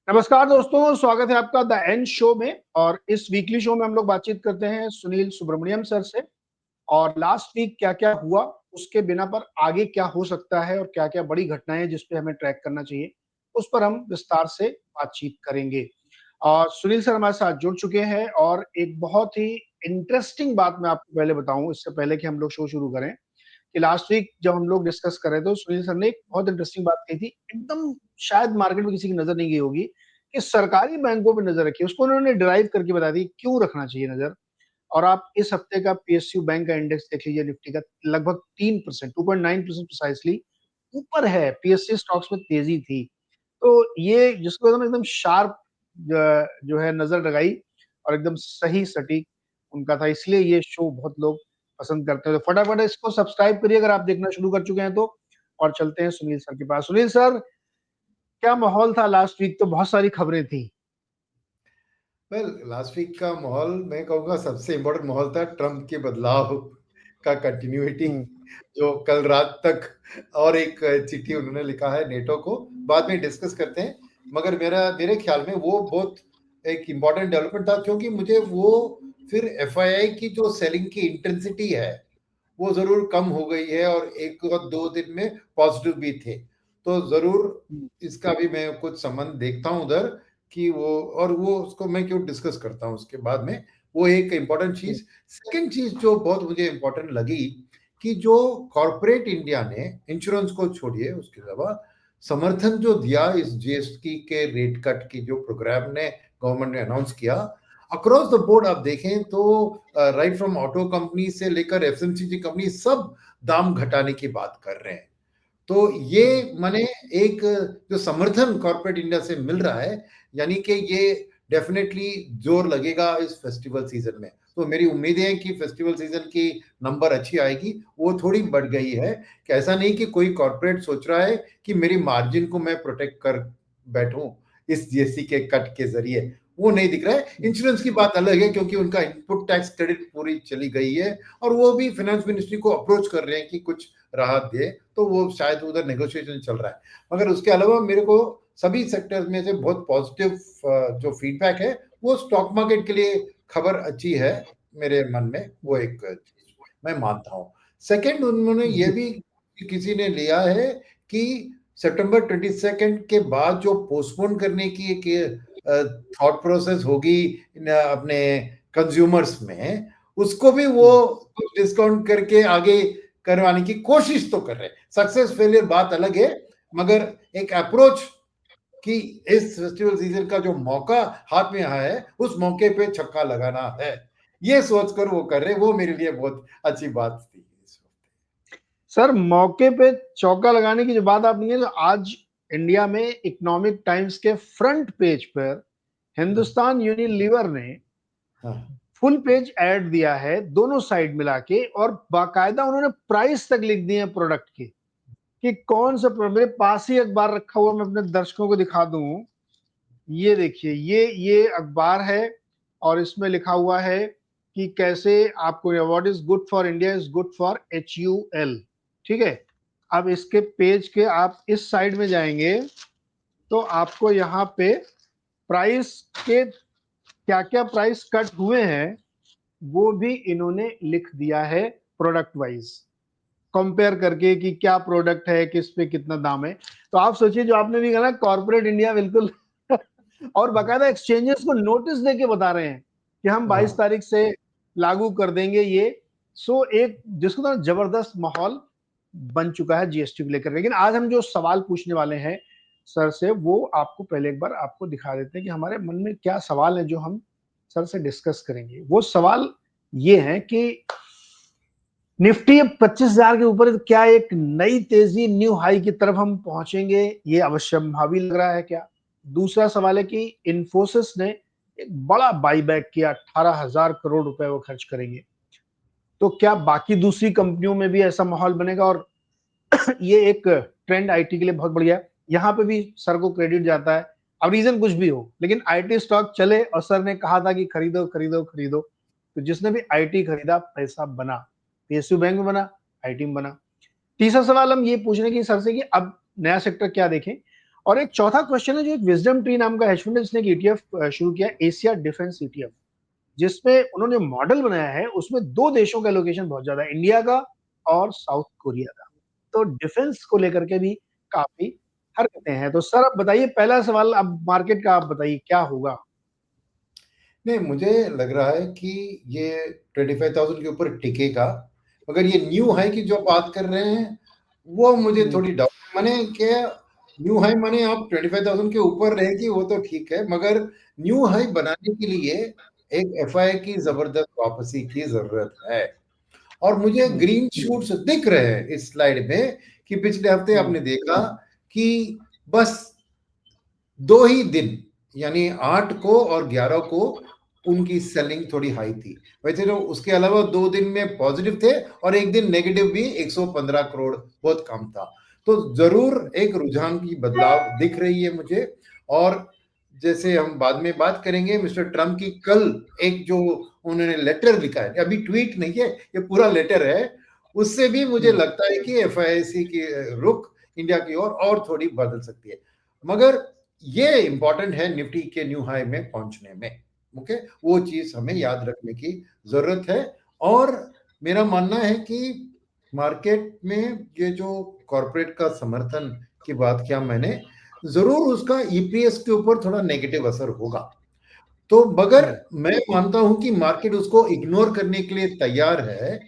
नमस्कार दोस्तों, स्वागत है आपका द एंड शो में। और इस वीकली शो में हम लोग बातचीत करते हैं सुनील सुब्रमण्यम सर से। और लास्ट वीक क्या क्या हुआ, उसके बिना पर आगे क्या हो सकता है और क्या क्या बड़ी घटनाएं हैं जिस पे हमें ट्रैक करना चाहिए, उस पर हम विस्तार से बातचीत करेंगे। और सुनील सर हमारे साथ जुड़ चुके हैं। और एक बहुत ही इंटरेस्टिंग बात मैं आपको पहले बताऊं, इससे पहले कि हम लोग शो शुरू करें, कि लास्ट वीक जब हम लोग डिस्कस कर रहे थे तो सुनील सर ने एक बहुत इंटरेस्टिंग बात कही थी, एकदम शायद मार्केट में किसी की नजर नहीं गई होगी, कि सरकारी बैंकों पे नजर रखिए। उसको उन्होंने डिराइव करके बता दी क्यों रखना चाहिए नजर। और आप इस हफ्ते का पीएसयू बैंक का इंडेक्स देख लीजिए, निफ्टी का लगभग 3%, 2.9% प्रिसाइसली ऊपर है। पीएसयू स्टॉक्स में तेजी थी। तो ये जिसको एकदम शार्प जो है नजर लगाई, और एकदम सही सटीक उनका था, इसलिए ये शो बहुत लोग पसंद करते हैं। तो फटाफट इसको सब्सक्राइब करिए अगर आप देखना शुरू कर चुके हैं तो। और चलते हैं सुनील सर के पास। सुनील सर, क्या माहौल था लास्ट वीक? तो बहुत सारी खबरें थी। वेल, लास्ट वीक का माहौल मैं कहूँगा सबसे इम्पोर्टेंट माहौल था ट्रम्प के बदलाव का कंटिन्यूटी, हम्म। जो कल रात तक। और एक चिट्ठी उन्होंने लिखा है नेटो को, बाद में डिस्कस करते हैं। मगर मेरे ख्याल में वो बहुत एक इम्पोर्टेंट डेवलपमेंट था, क्योंकि मुझे वो फिर एफआईआई की जो सेलिंग की इंटेंसिटी है वो जरूर कम हो गई है, और एक और दो दिन में पॉजिटिव भी थे। तो जरूर इसका भी मैं कुछ संबंध देखता हूँ उधर, कि वो, और वो उसको मैं क्यों डिस्कस करता हूँ उसके बाद में। वो एक इम्पोर्टेंट चीज। सेकंड चीज जो बहुत मुझे इम्पोर्टेंट लगी, कि जो कॉरपोरेट इंडिया ने इंश्योरेंस को छोड़िए, उसके अलावा समर्थन जो दिया इस जीएसटी के रेट कट की, जो प्रोग्राम ने गवर्नमेंट ने अनाउंस किया अक्रॉस द बोर्ड, आप देखें तो राइट फ्रॉम ऑटो कंपनी से लेकर एफएमसीजी कंपनी सब दाम घटाने की बात कर रहे हैं। तो ये माने एक जो समर्थन कॉर्पोरेट इंडिया से मिल रहा है, यानी कि ये डेफिनेटली जोर लगेगा इस फेस्टिवल सीजन में। तो मेरी उम्मीद है कि फेस्टिवल सीजन की नंबर अच्छी आएगी। वो थोड़ी बढ़ गई है, कि ऐसा नहीं कि कोई कॉर्पोरेट सोच रहा है कि मेरी मार्जिन को मैं प्रोटेक्ट कर बैठूं इस जीएसटी के कट के जरिए। वो नहीं दिख रहा है। इंश्योरेंस की बात अलग है, क्योंकि उनका इनपुट टैक्स क्रेडिट पूरी चली गई है, और वो भी फाइनेंस मिनिस्ट्री को अप्रोच कर रहे हैं कि कुछ राहत दे। तो वो शायद उधर नेगोशिएशन चल रहा है। मगर उसके अलावा मेरे को सभी सेक्टर्स में से बहुत पॉजिटिव जो फीडबैक है, वो स्टॉक मार्केट के लिए खबर अच्छी है मेरे मन में। वो एक चीज मैं मानता हूँ। सेकंड, उन्होंने ये भी किसी ने लिया है कि सितंबर 22 के बाद जो पोस्टपोन करने की एक थॉट प्रोसेस होगी अपने कंज्यूमर्स में, उसको भी वो कुछ डिस्काउंट करके आगे करवाने की कोशिश तो कर रहे हैं। सक्सेस फेलियर बात अलग है, मगर एक अप्रोच कि इस फेस्टिवल सीजन का जो मौका हाथ में आया है, उस मौके पे छक्का लगाना है, ये सोचकर वो कर रहे, वो मेरे लिए बहुत अच्छी बात थी। सर, मौके पे चौका लगाने की जो बात आप नहीं है, तो आज इंडिया में इकोनॉमिक टाइम्स के फ्रंट पेज पर हिंदुस्तान यूनिलीवर ने हाँ, फुल पेज ऐड दिया है, दोनों साइड मिला के। और बाकायदा उन्होंने प्राइस तक लिख दिए हैं प्रोडक्ट की, कि कौन सा मेरे पास ही अखबार रखा हुआ, मैं अपने दर्शकों को दिखा दूं। ये देखिए, ये अखबार है, और इसमें लिखा हुआ है कि कैसे आपको what is good for India is good for HUL। ठीक है। अब इसके पेज के आप इस साइड में जाएंगे तो आपको यहाँ पे प्राइस के क्या क्या प्राइस कट हुए हैं वो भी इन्होंने लिख दिया है, प्रोडक्ट वाइज कंपेयर करके कि क्या प्रोडक्ट है, किस पे कितना दाम है। तो आप सोचिए, जो आपने भी कहा ना, कॉर्पोरेट इंडिया बिल्कुल और बाकायदा एक्सचेंजेस को नोटिस देके बता रहे हैं कि हम 22 हाँ, तारीख से लागू कर देंगे ये। सो एक जिसको तो जबरदस्त माहौल बन चुका है जीएसटी को लेकर। लेकिन आज हम जो सवाल पूछने वाले हैं सर से, वो आपको पहले एक बार आपको दिखा देते हैं कि हमारे मन में क्या सवाल है, जो हम सर से डिस्कस करेंगे। वो सवाल ये है कि निफ्टी 25,000 के ऊपर, तो क्या एक नई तेजी, न्यू हाई की तरफ हम पहुंचेंगे? ये अवश्यंभावी लग रहा है क्या? दूसरा सवाल है कि इन्फोसिस ने एक बड़ा बाईबैक किया, 18,000 करोड़ रुपए वो खर्च करेंगे। तो क्या बाकी दूसरी कंपनियों में भी ऐसा माहौल बनेगा? और ये एक ट्रेंड आईटी के लिए बहुत बढ़िया है। यहाँ पे भी सर को क्रेडिट जाता है। अब रीजन कुछ भी हो, लेकिन आईटी स्टॉक चले, और सर ने कहा था कि खरीदो खरीदो खरीदो, तो जिसने भी आईटी खरीदा पैसा बना। पीएसयू बैंक में बना, आईटी में बना। तीसरा सवाल हम ये पूछ रहे हैं कि सर से कि अब नया सेक्टर क्या देखें। और एक चौथा क्वेश्चन है, जो एक विजडम ट्री नाम का हेज फंड है जिसने एक ईटीएफ शुरू किया, एशिया डिफेंस ईटीएफ, जिसमें उन्होंने मॉडल बनाया है। उसमें दो देशों का एलोकेशन बहुत ज्यादा है, इंडिया का और साउथ कोरिया का। तो डिफेंस को लेकर के भी काफी हरकतें हैं। तो सर आप बताइए, पहला सवाल अब मार्केट का, आप बताइए क्या होगा। नहीं, मुझे लग रहा है कि ये 25,000 के ऊपर टिकेगा, मगर ये न्यू हाई की जो बात कर रहे हैं वो मुझे थोड़ी डाउट, माने क्या न्यू हाई माने आप 25,000 के ऊपर रहेगी वो तो ठीक है, मगर न्यू हाई बनाने के लिए एक एफआई की जबरदस्त वापसी की जरूरत है। और मुझे ग्रीन शूट्स दिख रहे हैं इस स्लाइड में कि पिछले हफ्ते आपने देखा कि बस 2 ही दिन यानी 8 को और 11 को उनकी सेलिंग थोड़ी हाई थी। वैसे तो उसके अलावा 2 दिन में पॉजिटिव थे और एक दिन नेगेटिव भी 115 करोड़, बहुत कम था। तो जरूर एक रुझान की बदलाव दिख रही है मुझे। और जैसे हम बाद में बात करेंगे, मिस्टर ट्रम्प की कल एक जो उन्होंने लेटर लिखा है, अभी ट्वीट नहीं है, ये पूरा लेटर है, उससे भी मुझे लगता है कि एफआईसी की रुख इंडिया की ओर और थोड़ी बदल सकती है। मगर ये इंपॉर्टेंट है निफ्टी के न्यू हाई में पहुंचने में। ओके, वो चीज हमें याद रखने की जरूरत है। और मेरा मानना है कि मार्केट में ये जो कॉर्पोरेट का समर्थन की बात किया मैंने, जरूर उसका ईपीएस के ऊपर थोड़ा नेगेटिव असर होगा। तो मगर मैं मानता हूं कि मार्केट उसको इग्नोर करने के लिए तैयार है,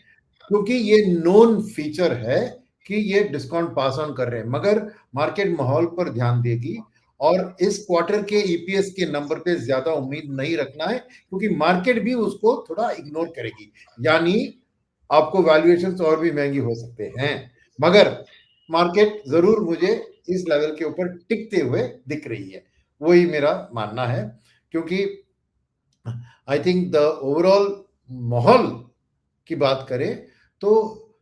क्योंकि ये नोन फीचर है कि ये डिस्काउंट पास ऑन कर रहे हैं। मगर मार्केट माहौल पर ध्यान देगी और इस क्वार्टर के ईपीएस के नंबर पे ज्यादा उम्मीद नहीं रखना है, क्योंकि मार्केट भी उसको थोड़ा इग्नोर करेगी। यानी आपको वैल्यूएशंस और भी महंगी हो सकते हैं, मगर मार्केट जरूर मुझे इस लेवल के ऊपर टिकते हुए दिख रही है, वही मेरा मानना है। क्योंकि आई थिंक द ओवरऑल माहौल की बात करें तो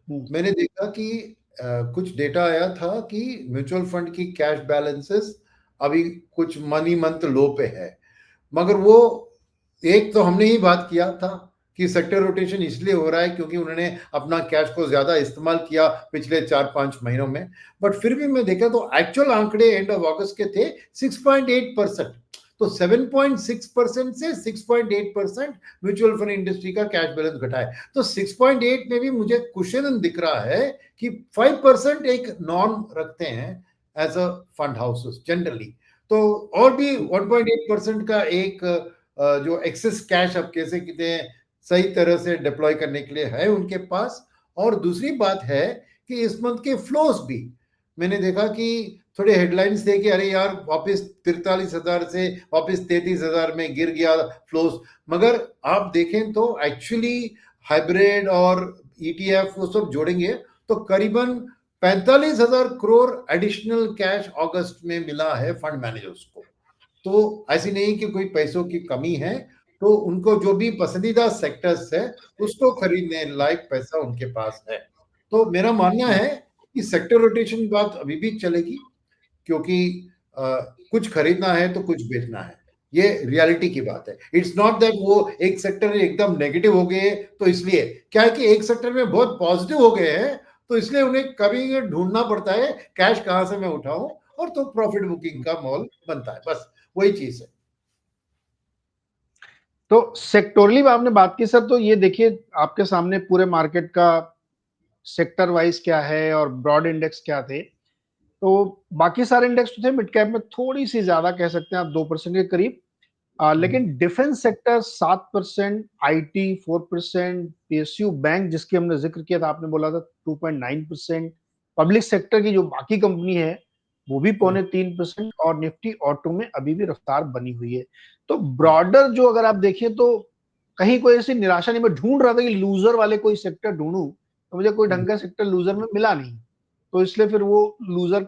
मैंने देखा कि कुछ डेटा आया था कि म्यूचुअल फंड की कैश बैलेंसेस अभी कुछ मनी मंथ लो पे है। मगर वो एक तो हमने ही बात किया था कि सेक्टर रोटेशन इसलिए हो रहा है क्योंकि उन्होंने अपना कैश को ज्यादा इस्तेमाल किया पिछले 4-5 महीनों में। बट फिर भी मैं देखा तो एक्चुअल आंकड़े एंड ऑफ अगस्त के थे 6.8%। तो 7.6% से 6.8% म्यूचुअल फंड इंडस्ट्री का कैश बैलेंस घटा है। तो 6.8 में भी मुझे कुशन दिख रहा है कि 5% एक नॉर्म रखते हैं as a fund houses generally. तो और भी 1.8% का एक जो एक्सेस कैश अब कैसे कितने सही तरह से डिप्लॉय करने के लिए है उनके पास। और दूसरी बात है कि इस मंथ के फ्लोस भी मैंने देखा कि थोड़े हेडलाइंस थे कि अरे यार वापस 43,000 से वापस 33,000 में गिर गया फ्लोस। मगर आप देखें तो एक्चुअली हाइब्रिड और ईटीएफ वो सब जोड़ेंगे तो करीबन 45,000 करोड़ एडिशनल कैश अगस्त में मिला है फंड मैनेजर्स को। तो ऐसी नहीं कि कोई पैसों की कमी है, तो उनको जो भी पसंदीदा सेक्टर्स है उसको खरीदने लायक पैसा उनके पास है। तो मेरा मानना है कि सेक्टर रोटेशन बात अभी भी चलेगी, क्योंकि कुछ खरीदना है तो कुछ बेचना है, ये रियलिटी की बात है। इट्स नॉट दैट वो एक सेक्टर में एकदम नेगेटिव हो गए तो इसलिए, क्या है कि एक सेक्टर में बहुत पॉजिटिव हो गए हैं तो इसलिए उन्हें कभी ढूंढना पड़ता है कैश कहां से मैं उठाऊं, और तो प्रॉफिट बुकिंग का माहौल बनता है, बस वही चीज है। तो सेक्टोरली आपने बात की सर, तो ये देखिए आपके सामने पूरे मार्केट का सेक्टर वाइज क्या है और ब्रॉड इंडेक्स क्या थे। तो बाकी सारे इंडेक्स तो थे मिड कैप में थोड़ी सी ज्यादा, कह सकते हैं आप 2% के करीब। लेकिन defence sector 7%, IT 4%, PSU bank जिसकी हमने जिक्र किया था, आपने बोला था 2.9%, पब्लिक सेक्टर की जो बाकी कंपनी है वो भी 2.25%, और निफ्टी ऑटो में अभी भी रफ्तार बनी हुई है। तो ब्रॉडर जो अगर आप देखें तो कहीं कोई ऐसी निराशा नहीं। मैं ढूंढ रहा था कि लूजर वाले कोई सेक्टर ढूंढूं, तो मुझे कोई ढंग का सेक्टर लूजर में मिला नहीं, तो इसलिए फिर वो लूजर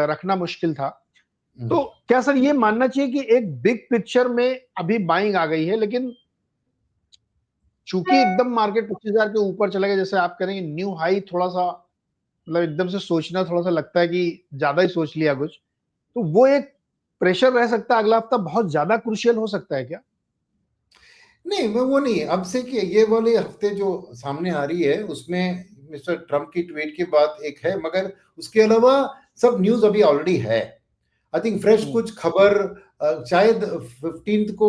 रखना मुश्किल था। तो क्या सर ये मानना चाहिए कि एक बिग पिक्चर में अभी बाइंग आ गई है, लेकिन चूंकि एकदम मार्केट 25,000 के ऊपर चला गया, जैसे आप कह रहे हैं न्यू हाई, थोड़ा सा मतलब एकदम से सोचना थोड़ा सा लगता है कि ज्यादा ही सोच लिया कुछ, तो वो एक प्रेशर रह सकता है अगला हफ्ता बहुत ज्यादा क्रूशियल हो सकता है क्या? नहीं, मैं वो नहीं, अब से कि ये वाले हफ्ते जो सामने आ रही है उसमें मिस्टर ट्रम्प की ट्वीट की बात एक है, मगर उसके अलावा सब न्यूज अभी ऑलरेडी है। आई थिंक फ्रेश कुछ खबर शायद 15th को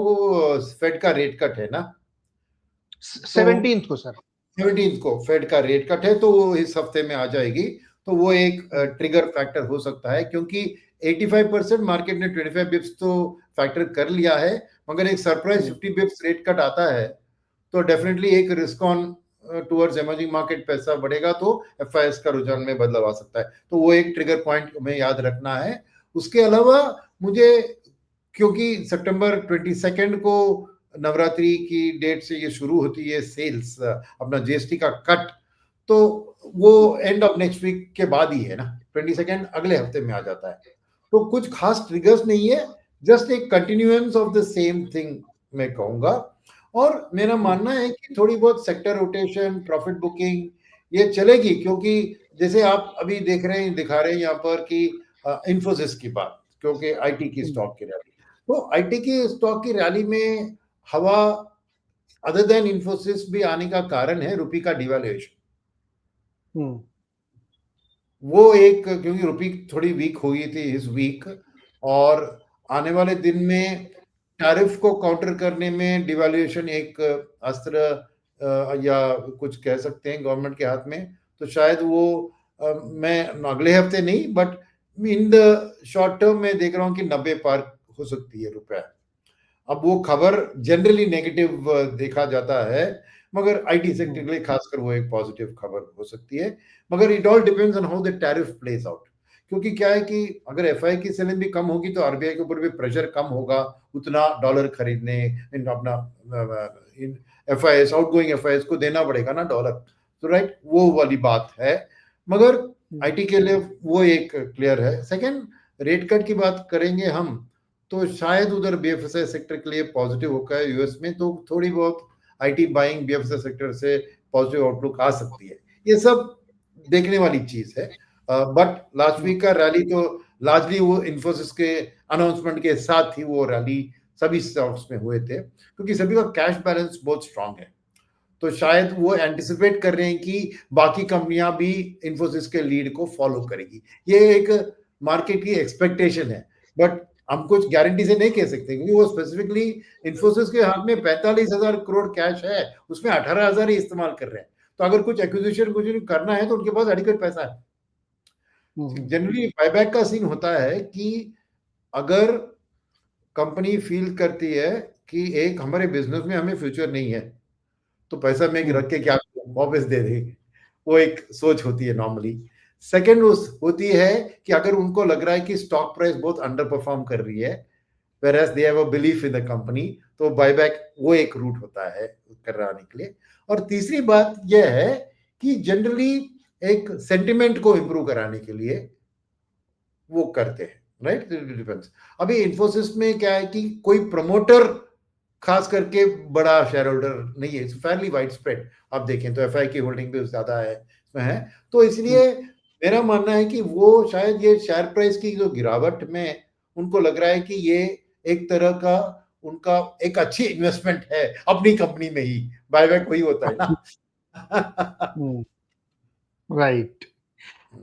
फेड का रेट कट है ना, 17th को सर, 17th को फेड का रेट कट है, तो वो इस हफ्ते में आ जाएगी। तो वो एक ट्रिगर फैक्टर हो सकता है, क्योंकि 85% मार्केट ने 25 बिप्स तो फैक्टर कर लिया है, मगर एक सरप्राइज 50 बिप्स रेट कट आता है तो डेफिनेटली एक risk on towards emerging market पैसा बढ़ेगा, तो एफआईएस का रुझान में बदलाव आ सकता है। तो वो एक ट्रिगर पॉइंट हमें याद रखना है। उसके अलावा मुझे, क्योंकि सितंबर 22 को नवरात्रि की डेट से ये शुरू होती है सेल्स, अपना जीएसटी का कट, तो वो एंड ऑफ नेक्स्ट वीक के बाद ही है ना, 22 अगले हफ्ते में आ जाता है। तो कुछ खास ट्रिगर्स नहीं है, जस्ट एक continuance of the same thing मैं कहूंगा। और मेरा मानना है कि थोड़ी बहुत सेक्टर रोटेशन, प्रॉफिट बुकिंग ये चलेगी, क्योंकि जैसे आप अभी देख रहे हैं, दिखा रहे हैं यहाँ पर कि इन्फोसिस की बात, क्योंकि आईटी की स्टॉक की रैली, तो आईटी की स्टॉक की रैली में हवा अदर देन इन्फोसिस भी आने का कारण है रुपी का डिवैल्यूएशन। वो एक, क्योंकि रुपी थोड़ी वीक हुई थी इस वीक, और आने वाले दिन में टैरिफ को काउंटर करने में डिवैल्यूएशन एक अस्त्र या कुछ कह सकते हैं गवर्नमेंट के हाथ में, तो शायद वो मैं अगले हफ्ते नहीं but in the short term में देख रहा हूँ कि 90 पार हो सकती है रुपया। अब वो खबर जनरली नेगेटिव देखा जाता है, मगर आईटी सेक्टर के लिए खासकर वो एक पॉजिटिव खबर हो सकती है। मगर it all depends on how the tariff place out, क्योंकि क्या है कि अगर एफआई की सेलिंग भी कम होगी तो आरबीआई के ऊपर भी प्रेशर कम होगा उतना डॉलर खरीदने, इन अपना इन एफआईएस, आउटगोइंग एफआईएस को देना पड़ेगा ना डॉलर, तो राइट वो वाली बात है। मगर आईटी के लिए वो एक क्लियर है। सेकंड, रेट कट की बात करेंगे हम, तो शायद उधर बीएफएसआई सेक्टर के लिए पॉजिटिव होगा यूएस में, तो थोड़ी बहुत आईटी बाइंग बीएफएसआई सेक्टर से पॉजिटिव आउटलुक आ सकती है। ये सब देखने वाली चीज है। बट लास्ट वीक का रैली तो लार्जली वो इन्फोसिस के अनाउंसमेंट के साथ ही वो रैली सभी स्टॉक्स में हुए थे, क्योंकि सभी का कैश बैलेंस बहुत स्ट्रांग है, तो शायद वो एंटिसिपेट कर रहे हैं कि बाकी कंपनियां भी इन्फोसिस के लीड को फॉलो करेगी। ये एक मार्केट की एक्सपेक्टेशन है, बट हम कुछ गारंटी से नहीं कह सकते, क्योंकि वो स्पेसिफिकली इन्फोसिस के हाथ में 45,000 करोड़ कैश है, उसमें 18,000 ही इस्तेमाल कर रहे हैं। तो अगर कुछ एक्विजिशन कुछ करना है तो उनके पास एडिक्वेट पैसा है। जनरली बायबैक का सीन होता है कि अगर कंपनी फील करती है कि एक हमारे बिजनेस में हमें फ्यूचर नहीं है, तो पैसा में रख के क्या वापस दे दे, वो एक सोच होती है नॉर्मली। सेकंड होती है कि अगर उनको लग रहा है कि स्टॉक प्राइस बहुत अंडर परफॉर्म कर रही है, whereas they have a belief in the company, तो बायबैक वो एक रूट होता है कराने के लिए। और तीसरी बात यह है कि जनरली एक सेंटिमेंट को इंप्रूव कराने के लिए वो करते हैं, राइट, डिपेंड्स। अभी इन्फोसिस में क्या है कि कोई प्रमोटर खास करके बड़ा शेयर होल्डर नहीं है, इट्स फेयरली वाइड स्प्रेड। आप देखें तो एफआई की होल्डिंग भी ज्यादा है इसमें है, तो इसलिए मेरा मानना है कि वो शायद ये शेयर प्राइस की जो गिरावट में उनको लग रहा है कि ये एक तरह का उनका एक अच्छी इन्वेस्टमेंट है अपनी कंपनी में ही, बायबैक वही होता है ना। राइट।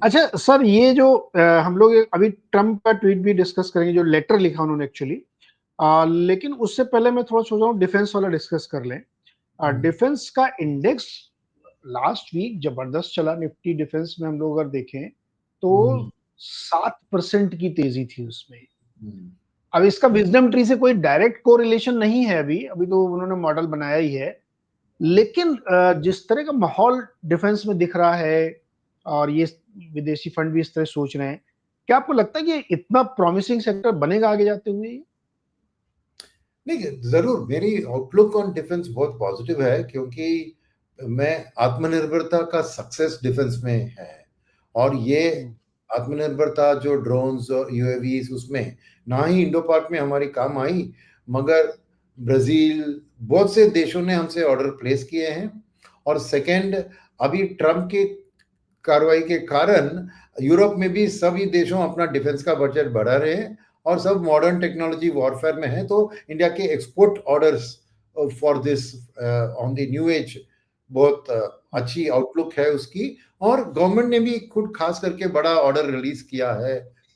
अच्छा सर, ये जो हम लोग अभी ट्रम्प का ट्वीट भी डिस्कस करेंगे, जो लेटर लिखा उन्होंने एक्चुअली, लेकिन उससे पहले मैं थोड़ा सोच रहा हूँ डिफेंस वाला डिस्कस कर लें। डिफेंस का इंडेक्स लास्ट वीक जबरदस्त चला, निफ्टी डिफेंस में हम लोग अगर देखें तो 7% की तेजी थी उसमें। अब इसका विजडम ट्री से कोई डायरेक्ट कोरिलेशन नहीं है, अभी तो उन्होंने मॉडल बनाया ही है, लेकिन जिस तरह का माहौल डिफेंस में दिख रहा है और ये विदेशी फंड भी इस तरह सोच रहे हैं, क्या आपको लगता है कि इतना प्रॉमिसिंग सेक्टर बनेगा आगे जाते हुए? नहीं, जरूर मेरी आउटलुक ऑन डिफेंस बहुत पॉजिटिव है, क्योंकि मैं आत्मनिर्भरता का सक्सेस डिफेंस में है, और ये आत्मनिर्भरता जो ड्रोन्स और यूएवीज उसमें ना ही इंडो पार्क में हमारी काम आई, मगर ब्राजील बहुत से देशों ने हमसे ऑर्डर प्लेस किए हैं। और सेकंड, अभी ट्रम्प की कार्रवाई के कारण यूरोप में भी सभी देशों अपना डिफेंस का बजट बढ़ा रहे हैं और सब मॉडर्न टेक्नोलॉजी वॉरफेयर में है, तो इंडिया के export orders for this on the new age बहुत अच्छी आउटलुक है उसकी। और गवर्नमेंट ने भी खुद खास करके बड़ा ऑर्डर रिलीज किया है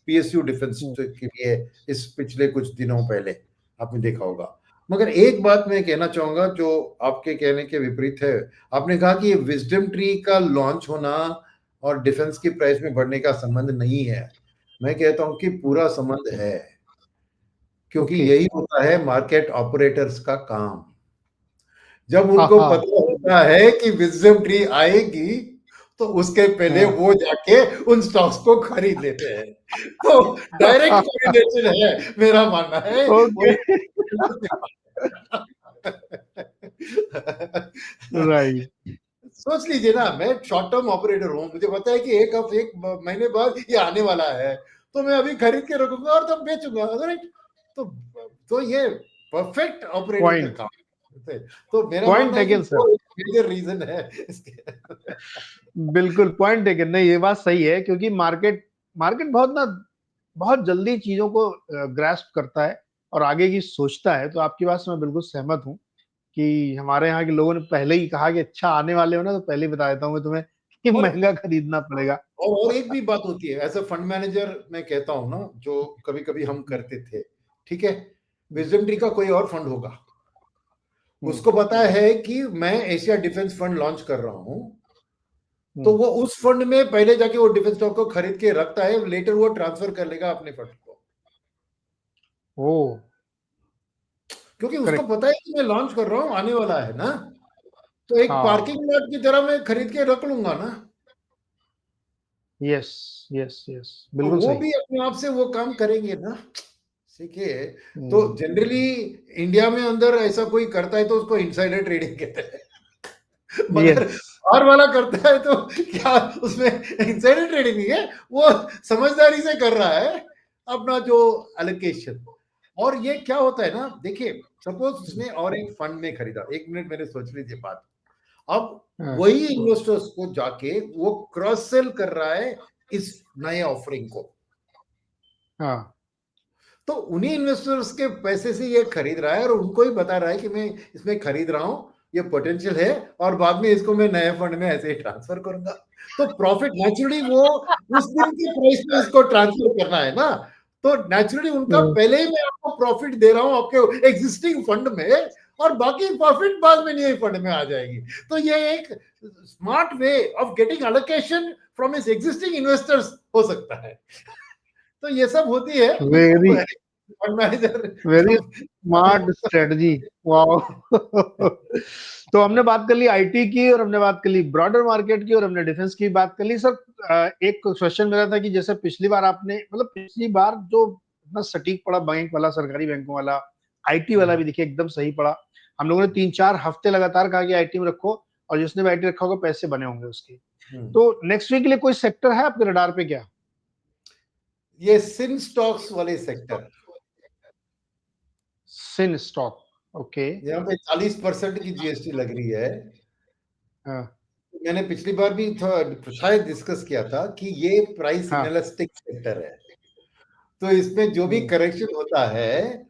PSU डिफेंस के लिए इस पिछले कुछ दिनों पहले आपने देखा होगा। मगर एक बात मैं कहना चाहूंगा जो आपके कहने के विपरीत है। आपने कहा कि ये विजडम ट्री का लॉन्च होना और डिफेंस की प्राइस में बढ़ने का संबंध नहीं है। मैं कहता हूं कि पूरा संबंध है, क्योंकि यही होता है मार्केट ऑपरेटर्स का काम। जब उनको पता होता है कि विजडम ट्री आएगी तो उसके पहले वो जाके उन स्टॉक्स को खरीद लेते हैं। तो डायरेक्ट कोरिलेशन है, मेरा मानना है। राइट। सोच लीजिए ना, मैं शॉर्ट टर्म ऑपरेटर हूं, मुझे पता है कि एक महीने बाद ये आने वाला है, तो मैं अभी खरीद के रखूंगा और तब बेचूंगा। राइट? तो ये परफेक्ट ऑपरेटर का काम है। तो मेरा मानना है कि वो एक मेजर रीजन है इसके। बिल्कुल पॉइंट टेकन। नहीं, ये बात सही है, क्योंकि मार्केट बहुत जल्दी चीजों को ग्रास्प करता है और आगे की सोचता है। तो आपकी बात से मैं बिल्कुल सहमत हूँ कि हमारे यहाँ के लोगों ने पहले ही कहा कि अच्छा आने वाले हो ना, तो पहले ही बता देता हूँ मैं तुम्हें कि महंगा खरीदना पड़ेगा। और एक भी बात होती है, एज अ फंड मैनेजर मैं कहता हूँ ना, जो कभी कभी हम करते थे, ठीक है, विजडम ट्री का कोई और फंड होगा, उसको पता है कि मैं एशिया डिफेंस फंड लॉन्च कर रहा हूं, तो वो उस फंड में पहले जाके वो डिफेंस स्टॉक को खरीद के रखता है, लेटर वो ट्रांसफर कर लेगा अपने फंड को। क्योंकि उसको पता है कि मैं लॉन्च कर रहा हूं, आने वाला है ना, तो एक पार्किंग लॉट की तरह मैं खरीद के रख लूंगा ना। यस यस यस, तो बिल्कुल वो सही। भी अपने आप से वो काम करेंगे ना। ठीक है। तो जनरली इंडिया में अंदर ऐसा कोई करता है तो उसको इनसाइडर ट्रेडिंग कहते हैं। मगर बाहर वाला करता है तो क्या उसमें इनसाइडर ट्रेडिंग नहीं है, वो समझदारी से कर रहा है अपना जो एलोकेशन। और ये क्या होता है ना, देखिए सपोज उसने और एक फंड में खरीदा, एक मिनट मेरे सोच लीजिए बात। अब वही इन्वेस्टर्स को जाके वो क्रॉस सेल कर रहा है इस नए ऑफरिंग को। तो उन्हीं इन्वेस्टर्स के पैसे से ये खरीद रहा है और उनको ही बता रहा है कि मैं इसमें खरीद रहा हूं, ये पोटेंशियल है, और बाद में इसको मैं नए फंड में ऐसे ही ट्रांसफर करूंगा। तो प्रॉफिट नेचुरली वो उस दिन की प्राइस में इसको ट्रांसफर करना है ना, तो नेचुरली उनका पहले ही मैं आपको प्रॉफिट दे रहा हूं आपके एग्जिस्टिंग फंड में, और बाकी प्रॉफिट बाद में नए फंड में आ जाएगी। तो ये एक smart way of getting allocation from his existing investors हो सकता है। तो ये सब होती है fund manager, very smart strategy. Wow. तो हमने बात कर ली आईटी की, और हमने बात कर ली ब्रॉडर मार्केट की, और हमने डिफेंस की बात कर ली। सर एक क्वेश्चन मेरा था कि जैसे पिछली बार आपने, मतलब पिछली बार जो इतना सटीक पड़ा बैंक वाला, सरकारी बैंकों वाला, आईटी वाला भी देखिए एकदम सही पड़ा। हम लोगों ने 3-4 हफ्ते लगातार कहा कि आईटी में रखो, और जिसने भी आईटी रखा होगा पैसे बने होंगे उसके। तो नेक्स्ट वीक के लिए कोई सेक्टर है आपके रडार पे क्या? ये सिन स्टॉक्स वाले सेक्टर, सिन स्टॉक, ओके। यहाँ पे 40% की जीएसटी लग रही है। मैंने पिछली बार भी शायद डिस्कस किया था कि ये प्राइस इनेलास्टिक सेक्टर है, तो इसमें जो भी करेक्शन होता है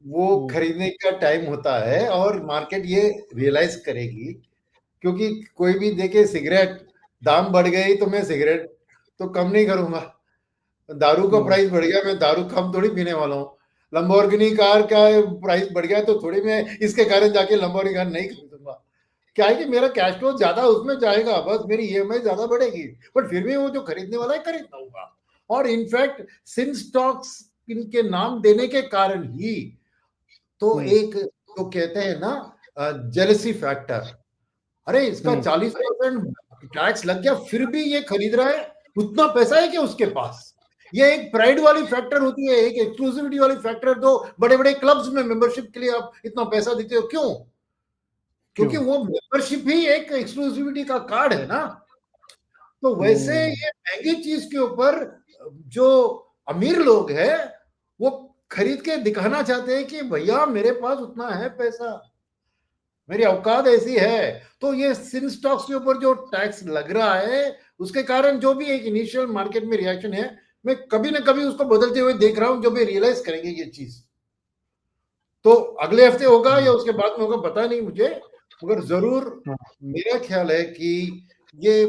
वो खरीदने का टाइम होता है, और मार्केट ये रियलाइज करेगी। क्योंकि कोई भी देखे सिगरेट दाम बढ़ गई तो मैं सिगरेट तो कम नहीं करूंगा, दारू का प्राइस बढ़ गया मैं दारू कम थोड़ी पीने वाला हूँ, लंबोर्गिनी कार का प्राइस बढ़ गया तो थोड़ी मैं इसके कारण जाके लंबोर्गिनी कार नहीं खरीदूंगा। क्या है कि मेरा कैश फ्लो ज्यादा उसमें जाएगा, बस मेरी ईएमआई ज्यादा बढ़ेगी, बट फिर भी वो जो खरीदने वाला है खरीदना होगा। और इनफैक्ट सिन स्टॉक्स इनके नाम देने के कारण ही तो एक तो कहते हैं ना जेलसी फैक्टर, अरे इसका 40% टैक्स लग गया फिर भी ये खरीद रहा है, उतना पैसा है कि उसके पास। ये एक प्राइड वाली फैक्टर होती है, एक एक्सक्लूसिविटी वाली फैक्टर। तो बड़े बड़े क्लब्स में मेंबरशिप के लिए आप इतना पैसा देते हो क्यों? क्योंकि वो मेंबरशिप ही एक एक्सक्लूसिविटी का कार्ड है ना। तो वैसे ये महंगी चीज के ऊपर जो अमीर लोग हैं वो खरीद के दिखाना चाहते हैं कि भैया मेरे पास उतना है पैसा, मेरी औकात ऐसी है। तो ये सिन स्टॉक्स के ऊपर जो टैक्स लग रहा है उसके कारण जो भी एक इनिशियल मार्केट में रिएक्शन है, मैं कभी ना कभी उसको बदलते हुए देख रहा हूं, जो भी रियलाइज करेंगे ये चीज। तो अगले हफ्ते होगा या उसके बाद में होगा पता नहीं मुझे, मगर जरूर मेरा ख्याल है कि ये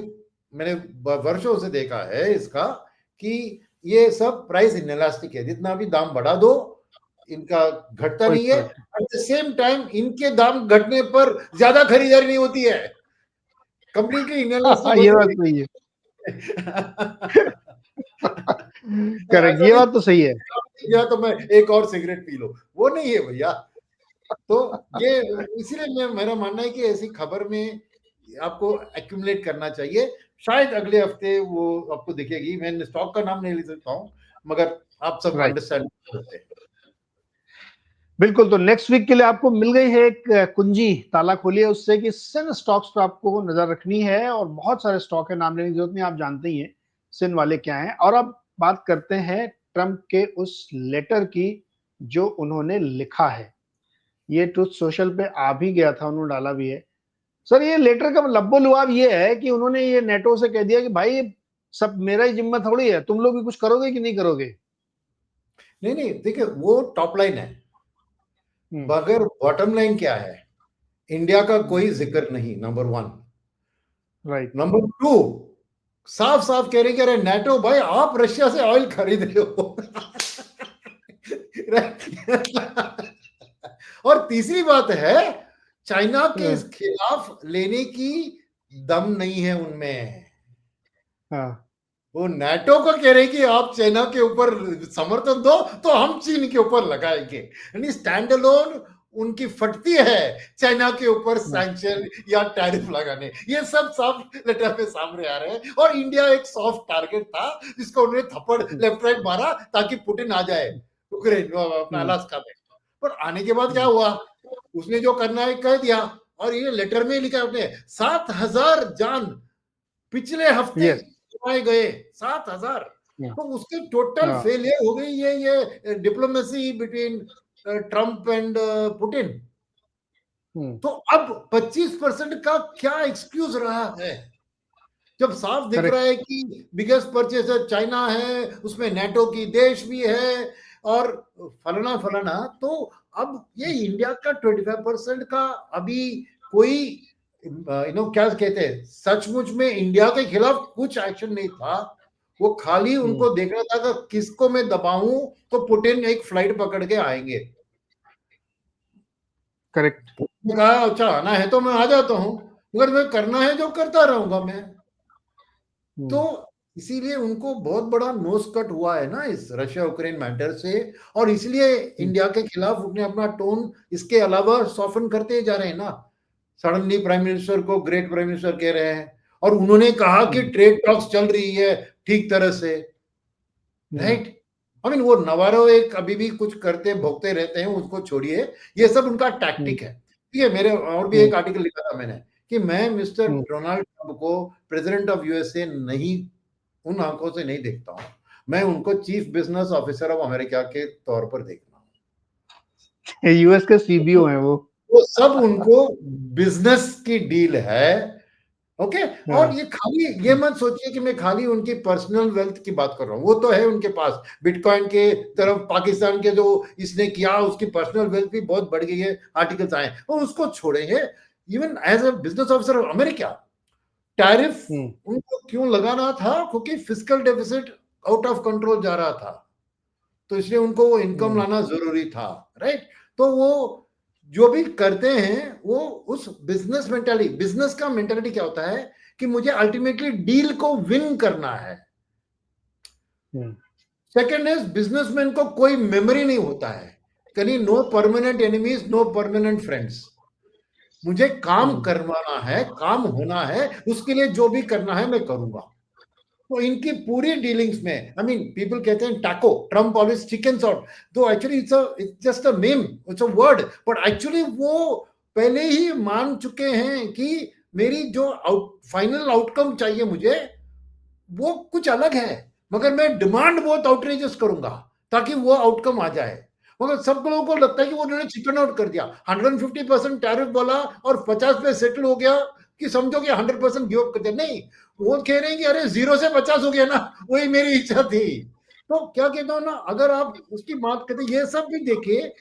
मैंने वर्षों से देखा है इसका कि ये सब प्राइस इनएलास्टिक है, जितना भी दाम बढ़ा दो इनका घटता कोई नहीं है, फर्क एट द सेम टाइम इनके दाम घटने पर ज्यादा खरीदारी नहीं होती है, कंप्लीटली इनएलास्टिक नहीं। ये बात होती सही है। है। करेक्ट, ऐसा ये नहीं बात तो सही है। या तो मैं एक और सिगरेट पी लो, वो नहीं है भैया। तो ये इसीलिए मेरा मानना है कि ऐसी खबर में आपको एक्यूमुलेट करना चाहिए। शायद अगले हफ्ते वो आपको दिखेगी, मैं स्टॉक का नाम नहीं ले सकता हूँ, मगर आप सब राइट, अंडरस्टैंड करते हैं। बिल्कुल। तो नेक्स्ट वीक के लिए आपको मिल गई है एक कुंजी, ताला खोलिए उससे कि सिन स्टॉक्स पर आपको नजर रखनी है, और बहुत सारे स्टॉक है, नाम लेने की जरूरत नहीं, आप जानते ही हैं सिन वाले क्या हैं। और अब बात करते हैं ट्रंप के उस लेटर की जो उन्होंने लिखा है। ये ट्रुथ सोशल पे आ भी गया था, उन्होंने डाला भी है। सर, ये लेटर का लब्बो लुआब ये है कि उन्होंने ये नेटो से कह दिया कि भाई सब मेरा ही जिम्मा थोड़ी है, तुम लोग भी कुछ करोगे कि नहीं करोगे। नहीं नहीं, देखिए वो टॉप लाइन है, हम्म। मगर बॉटम लाइन क्या है, इंडिया का हम्म। कोई जिक्र नहीं, number one. Right. Number two, साफ साफ कह रहे कि अरे नेटो भाई आप रशिया से ऑयल खरीद रहे हो। और तीसरी बात है, चाइना के हाँ। खिलाफ लेने की दम नहीं है उनमें। हाँ। वो नाटो को कह रहे कि आप चाइना के ऊपर समर्थन दो तो हम चीन के ऊपर लगाएंगे, यानी स्टैंड अलोन उनकी फटती है चाइना के ऊपर हाँ। सैंक्शन या टैरिफ लगाने। ये सब साफ लेटर में सामने आ रहे हैं, और इंडिया एक सॉफ्ट टारगेट था जिसको उन्होंने थप्पड़ हम्म। लेफ्ट राइट मारा ताकि पुतिन आ जाए यूक्रेन अपना हम्म। अलास्का में। पर आने के बाद क्या हम्म। हुआ, उसने जो करना है कह दिया, और ये लेटर में लिखा उसने 7,000 जान पिछले हफ्ते यस। गए गए, 7,000। हाँ। तो उसकी टोटल हाँ। फेलियर हो गई ये diplomacy between Trump and Putin. Hmm. तो अब 25% का क्या एक्सक्यूज रहा है, जब साफ दिख रहा करेक्ट। है कि बिगेस्ट परचेसर चाइना है, उसमें नेटो की देश भी है और फलाना फलाना। तो अब ये इंडिया का 25% का अभी कोई क्या कहते हैं, सचमुच में इंडिया के खिलाफ कुछ एक्शन नहीं था। वो खाली हम्म। उनको देखना था कि किसको मैं दबाऊं तो पुतिन एक फ्लाइट पकड़ के आएंगे। करेक्ट। मैं कहा अच्छा आना है तो मैं आ जाता हूं, मगर मैं करना है जो करता रहूंगा मैं। तो हम्म। इसीलिए उनको बहुत बड़ा नोस कट हुआ है ना इस रशिया यूक्रेन मैटर से, और इसलिए हम्म। इंडिया के खिलाफ उन्हें अपना टोन इसके अलावा सॉफ्टन करते जा रहे हैं ना। सडनली प्राइम मिनिस्टर को ग्रेट प्राइम मिनिस्टर कह रहे हैं, और उन्होंने कहा कि हम्म। ट्रेड टॉक्स चल रही है ठीक तरह से, हम्म। राइट। आई मीन वो नवारो एक अभी भी कुछ करते भोगते रहते हैं, उसको छोड़िए, ये सब उनका हम्म। टैक्टिक है। ठीक है, मेरे और भी हम्म। एक आर्टिकल लिखा था मैंने कि मैं मिस्टर हम्म। डोनाल्ड ट्रंप को प्रेसिडेंट ऑफ यूएसए नहीं, उन आंखों से नहीं देखता हूं, मैं उनको chief business officer of America के तौर पर देखता यूएस के सीबीओ हूं। हैं वो। वो सब उनको बिजनेस की डील है, ओके। और हाँ। ये खाली ये मत सोचिए कि मैं खाली उनकी पर्सनल वेल्थ की बात कर रहा हूँ, वो तो है उनके पास, बिटकॉइन के तरफ पाकिस्तान के जो इसने किया उसकी पर्सनल वेल्थ भी बहुत बढ़ गई है, आर्टिकल्स आए, और उसको छोड़ेंगे। Even as a business officer of America, tariff hmm. उनको क्यों लगाना था, क्योंकि fiscal deficit out of control जा रहा था, तो इसलिए उनको वो इनकम हम्म। लाना जरूरी था, राइट। तो वो जो भी करते हैं वो उस बिजनेस मेंटालिटी, बिजनेस का मेंटालिटी क्या होता है कि मुझे अल्टीमेटली डील को विन करना है। हम्म। सेकेंड इज बिजनेसमैन को कोई मेमोरी नहीं होता है, कहीं no permanent enemies no permanent friends. मुझे काम हम्म। करवाना है, काम होना है, उसके लिए जो भी करना है मैं करूंगा। तो इनकी पूरी डीलिंग्स में, आई मीन पीपल कहते हैं taco, Trump always chickens out, तो actually it's just a meme, it's a word, but actually वो पहले ही मान चुके हैं कि मेरी जो फाइनल आउटकम चाहिए मुझे वो कुछ अलग है, मगर मैं डिमांड बहुत आउटरेजस करूंगा ताकि वो आउटकम आ जाए। मगर सब लोगों को लगता है कि वो उन्होंने चिकन आउट कर दिया, 150% टैरिफ बोला और 50 पे सेटल हो गया कि समझो कि 100% गिव अप कर दिया। नहीं, वो कह रहे हैं कि अरे 0 से 50 हो गया ना, वही मेरी इच्छा थी। तो क्या कहता हूं ना, अगर आप उसकी बात करते, ये सब भी देखिए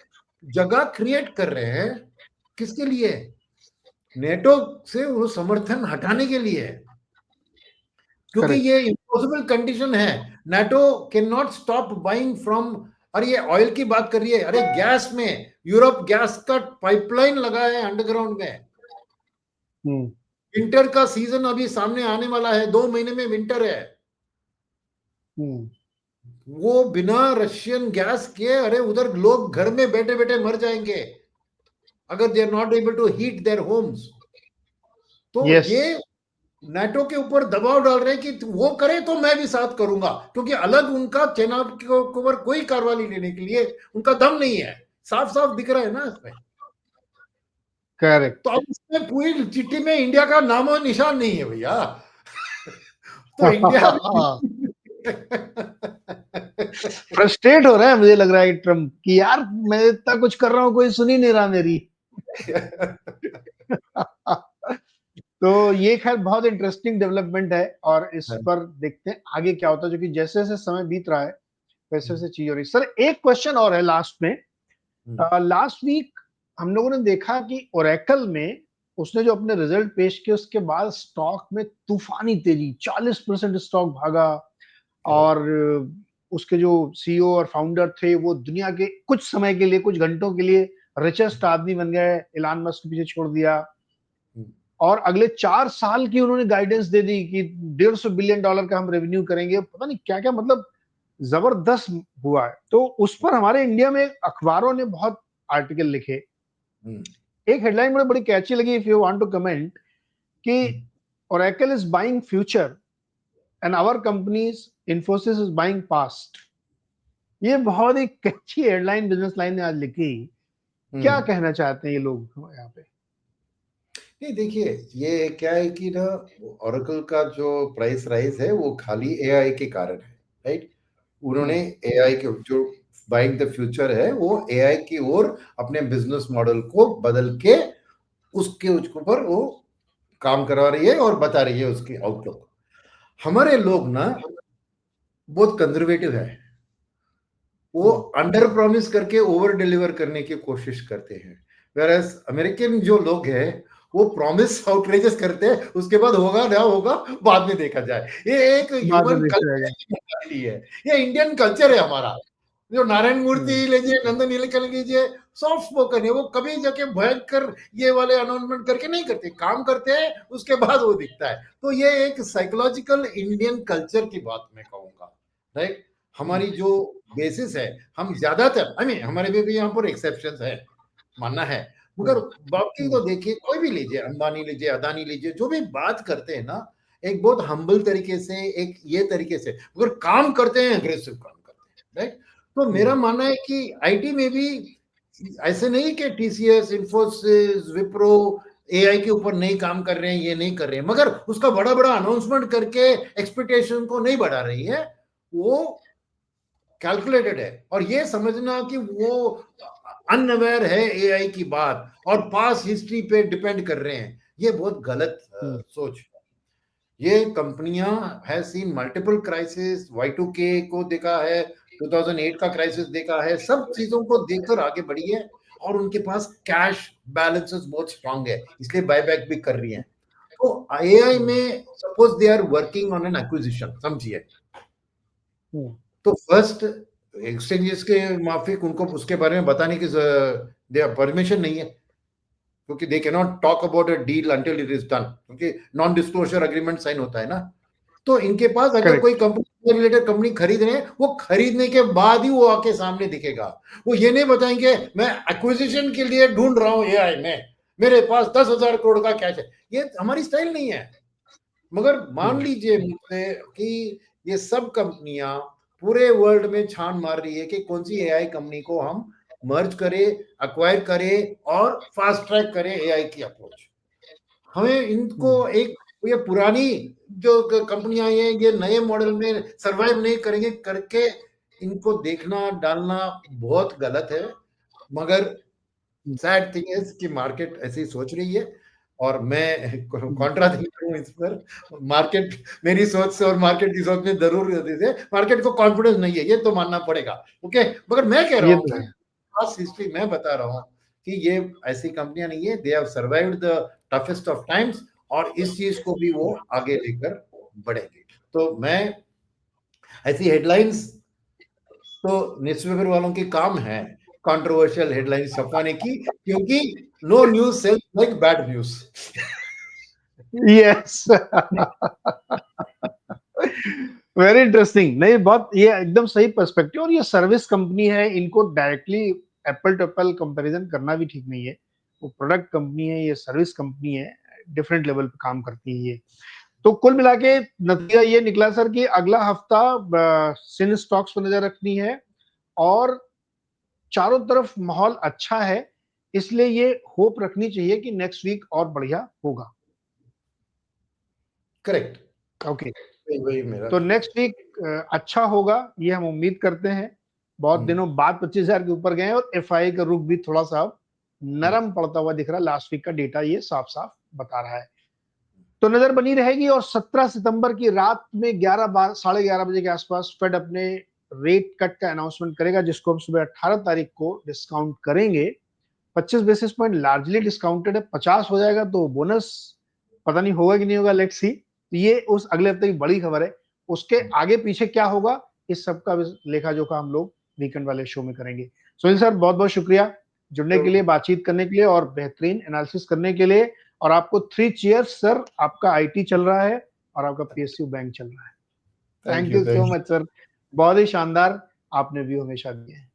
जगह क्रिएट कर रहे हैं किसके लिए, नेटो से वो समर्थन हटाने के लिए, क्योंकि करेक्ट। ये पॉसिबल कंडीशन है। NATO can not stop buying from, अरे ये ऑयल की बात कर रही है, अरे गैस में यूरोप गैस का पाइपलाइन लगा है अंडरग्राउंड में। विंटर का सीजन अभी सामने आने वाला है, 2 महीने में विंटर है। वो बिना रशियन गैस के, अरे उधर लोग घर में बैठे बैठे मर जाएंगे अगर they are not able to heat their homes. तो yes. ये नाटो के ऊपर दबाव डाल रहे हैं कि वो करे तो मैं भी साथ करूंगा, क्योंकि अलग उनका चेना के ऊपर कोई कार्रवाई लेने के लिए उनका दम नहीं है। साफ साफ दिख रहा है ना इसमें। करेक्ट। तो अब इसमें पूरी चिट्ठी में इंडिया का नामो निशान नहीं है भैया। तो इंडिया फ्रस्ट्रेट हो रहा है, मुझे लग रहा है ट्रम्प कि यार मैं इतना कुछ कर रहा हूँ, कोई सुन ही नहीं रहा मेरी। तो ये खैर बहुत इंटरेस्टिंग डेवलपमेंट है, और इस पर देखते हैं आगे क्या होता है, जो कि जैसे जैसे समय बीत रहा है वैसे वैसे चीज हो रही है। सर एक क्वेश्चन और है लास्ट में। लास्ट वीक हम लोगों ने देखा कि ओरेकल में उसने जो अपने रिजल्ट पेश किए उसके बाद स्टॉक में तूफानी तेजी, 40% स्टॉक भागा, और उसके जो सीईओ और फाउंडर थे वो दुनिया के कुछ समय के लिए, कुछ घंटों के लिए रिचेस्ट आदमी बन गए, इलान मस्क के पीछे छोड़ दिया। और अगले 4 साल की उन्होंने गाइडेंस दे दी कि $150 बिलियन का हम रेवेन्यू करेंगे, पता नहीं क्या क्या, मतलब जबरदस्त हुआ है। तो उस पर हमारे इंडिया में अखबारों ने बहुत आर्टिकल लिखे। एक हेडलाइन मुझे बड़ी कैची लगी, if you want to comment, कि Oracle is buying future and our companies Infosys is buying past। ये बहुत ही कैची हेडलाइन बिजनेस लाइन ने आज लिखी। क्या कहना चाहते हैं ये लोग यहाँ पे? नहीं देखिए, ये क्या है कि ना ओरेकल का जो प्राइस राइज है वो खाली एआई के कारण है, राइट। उन्होंने एआई के जो बाइंग द फ्यूचर है वो एआई की ओर अपने बिजनेस मॉडल को बदल के उसके ऊपर वो काम करवा रही है और बता रही है उसकी आउटलुक। हमारे लोग ना बहुत कंजर्वेटिव है, वो अंडर प्रॉमिस करके ओवर डिलीवर करने की कोशिश करते हैं। वेरएज अमेरिकन जो लोग हैं वो प्रॉमिस आउटरेजेस करते हैं, उसके बाद होगा ना होगा बाद में देखा जाए। ये एक ह्यूमन कल्चर है, ये इंडियन कल्चर है हमारा। जो नारायण मूर्ति लीजिए, नंदन नीलेकणी लीजिए, सॉफ्ट स्पोकन है, वो कभी जाके भयंकर ये वाले अनाउंसमेंट करके नहीं करते, काम करते हैं उसके बाद वो दिखता है। तो ये एक साइकोलॉजिकल इंडियन कल्चर की बात मैं कहूंगा, राइट। हमारी जो बेसिस है, हम ज्यादातर हमारे भी यहाँ पर एक्सेप्शन है, मानना है, मगर बाकी तो देखिए कोई भी लीजिए, अंबानी लीजिए, अदानी लीजिए, जो भी बात करते हैं ना एक बहुत हम्बल तरीके से, एक ये तरीके से, मगर काम करते हैं, अग्रेसिव काम करते हैं, राइट। तो मेरा मानना है कि आईटी में भी ऐसे नहीं कि टीसीएस, इन्फोसिस, विप्रो एआई के ऊपर नहीं काम कर रहे हैं, ये नहीं कर रहे हैं, मगर उसका बड़ा बड़ा अनाउंसमेंट करके एक्सपेक्टेशन को नहीं बढ़ा रही है, वो कैलकुलेटेड है। और ये समझना कि वो अनअवेयर है एआई की बात और पास हिस्ट्री पे डिपेंड कर रहे हैं, ये बहुत गलत सोच। ये कंपनियां have seen multiple crisis, Y2K को देखा है, 2008 का क्राइसिस देखा है, सब चीजों को देखकर आगे बढ़ी है, और उनके पास कैश बैलेंसेस बहुत स्ट्रांग है, इसलिए बायबैक भी कर रही है। तो एआई में suppose they are working on an acquisition, समझिए, तो फर्स्ट एक्सचेंजेस के माफिक उनको उसके बारे में बताने की परमिशन नहीं है, क्योंकि they can not talk about a deal until it is done, क्योंकि नॉन डिस्क्लोजर एग्रीमेंट साइन होता है ना। तो इनके पास अगर कोई कंपनी रिलेटेड कंपनी खरीद रहे हैं, वो खरीदने के बाद ही वो आके सामने दिखेगा। वो ये नहीं बताएंगे मैं एक्विजिशन के लिए ढूंढ रहा हूं एआई में, मेरे पास 10,000 करोड़ का कैश है, ये हमारी स्टाइल नहीं है। मगर मान लीजिए मुझसे कि ये सब कंपनियां पूरे वर्ल्ड में छान मार रही है कि कौन सी एआई कंपनी को हम मर्ज करें, अक्वायर करें और फास्ट ट्रैक करें एआई की अप्रोच। हमें इनको एक, ये पुरानी जो कंपनियां हैं ये नए मॉडल में सरवाइव नहीं करेंगे करके इनको देखना डालना बहुत गलत है। मगर सैड थिंग इज कि मार्केट ऐसी सोच रही है, और मैं कॉन्ट्राडिक्ट हूं इस पर। मार्केट मेरी सोच से और मार्केट की सोच में जरूर मार्केट को कॉन्फिडेंस नहीं है, ये तो मानना पड़ेगा, ओके। मगर मैं कह रहा हूँ कि पास्ट हिस्ट्री मैं बता रहा हूँ कि ये ऐसी कंपनियां नहीं है, they have survived the toughest of times, और इस चीज को भी वो आगे लेकर बढ़ेंगे। तो मैं ऐसी हेडलाइंस तो न्यूज़पेपर वालों के काम है कंट्रोवर्शियल हेडलाइंस छपवाने की, क्योंकि no news sells like bad news. Yes. Very interesting. नहीं, बहुत ये एकदम सही पर्सपेक्टिव, और ये सर्विस कंपनी है, इनको directly apple to apple comparison करना भी ठीक नहीं है। वो प्रोडक्ट कंपनी है, ये सर्विस कंपनी है, डिफरेंट लेवल पे काम करती है ये। तो कुल मिला के नतीजा ये निकला सर कि अगला हफ्ता सिन स्टॉक्स पर नजर रखनी है, और चारों तरफ माहौल अच्छा है, इसलिए ये होप रखनी चाहिए कि नेक्स्ट वीक और बढ़िया होगा। करेक्ट। ओके, वही मेरा तो ख्याल नेक्स्ट वीक अच्छा होगा, ये हम उम्मीद करते हैं। बहुत है। दिनों बाद 25,000 के ऊपर गए हैं, और एफआई का रुख भी थोड़ा सा नरम पड़ता हुआ दिख रहा है। लास्ट वीक का डेटा ये साफ साफ बता रहा है। तो नजर बनी रहेगी, और 17 सितंबर की रात में 11 बजे के आसपास फेड अपने रेट कट का अनाउंसमेंट करेगा, जिसको हम सुबह 18 तारीख को डिस्काउंट करेंगे। 25 बेसिस पॉइंट लार्जली डिस्काउंटेड है, 50 हो जाएगा तो बोनस पता नहीं होगा कि नहीं होगा, लेट्स सी। ये उस अगले हफ्ते की बड़ी खबर है। उसके आगे पीछे क्या होगा, इस सब का लेखा जोखा हम लोग वीकेंड वाले शो में करेंगे। सुनील सर, बहुत बहुत शुक्रिया जुड़ने तो के लिए, बातचीत करने के लिए, और बेहतरीन एनालिसिस करने के लिए। और आपको 3 चीयर्स सर, आपका आईटी चल रहा है और आपका पीएसयू बैंक चल रहा है। Thank thank you, you so thank you. Much sir, बहुत ही शानदार आपने व्यू हमेशा दिए हैं।